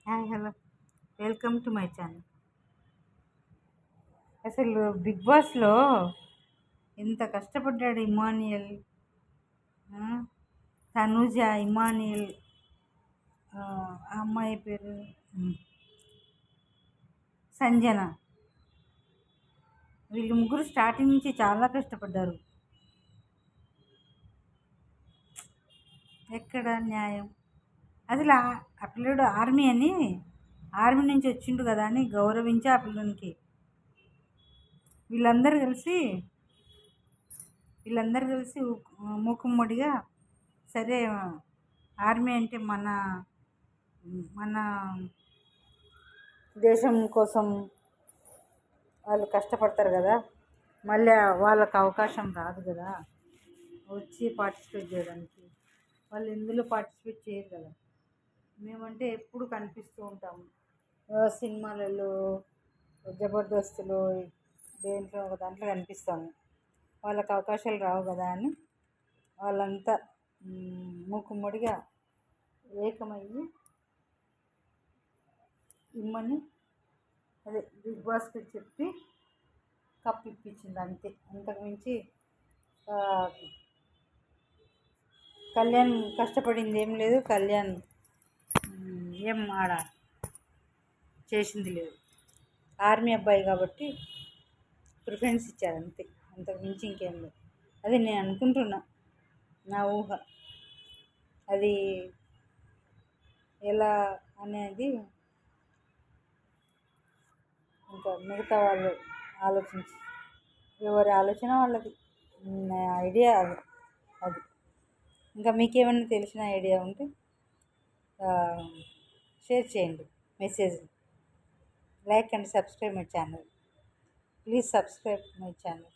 Hi hello welcome to my channel. అసలు big బాస్లో ఎంత కష్టపడ్డాడు ఇమాన్యుయల్, ఆ, తనూజ, ఇమాన్యుయల్, ఆ అమ్మాయి పేరు సంజన. వీళ్ళు ముగ్గురు స్టార్టింగ్ నుంచి చాలా కష్టపడ్డారు. ఎక్కడ న్యాయం? అసలు ఆ పిల్లడు ఆర్మీ నుంచి వచ్చిండు కదా అని గౌరవించి ఆ పిల్లనికి వీళ్ళందరూ కలిసి మూకుమ్మడిగా సరే, ఆర్మీ అంటే మన మన దేశం కోసం వాళ్ళు కష్టపడతారు కదా, మళ్ళీ వాళ్ళకి అవకాశం రాదు కదా వచ్చి పార్టిసిపేట్ చేయడానికి. వాళ్ళు ఇందులో పార్టిసిపేట్ చేయరు కదా. మేమంటే ఎప్పుడు కనిపిస్తూ ఉంటాము సినిమాలలో, జబర్దస్త్లో, దేంట్లో ఒక దాంట్లో కనిపిస్తాము. వాళ్ళకి అవకాశాలు రావు కదా అని వాళ్ళంతా మూకుమ్మడిగా ఏకమయ్యి ఇమ్మని అదే బిగ్ బాస్కి చెప్పి కప్ ఇప్పించింది అంతే. అంతకుమించి కళ్యాణ్ కష్టపడింది ఏం లేదు, కళ్యాణ్ ఏం ఆడ చేసింది లేదు. ఆర్మీ అబ్బాయి కాబట్టి ప్రిఫరెన్స్ ఇచ్చారు అంతే, అంతకుమించి ఇంకేం లేదు. అది నేను అనుకుంటున్నా, నా ఊహ. అది ఎలా అనేది ఇంకా మిగతా వాళ్ళు ఆలోచించి, ఎవరి ఆలోచన వాళ్ళది. నా ఐడియా అది. ఇంకా మీకేమైనా తెలిసిన ఐడియా ఉంటే షేర్ చేయండి message. Like and subscribe my channel. Please subscribe my channel.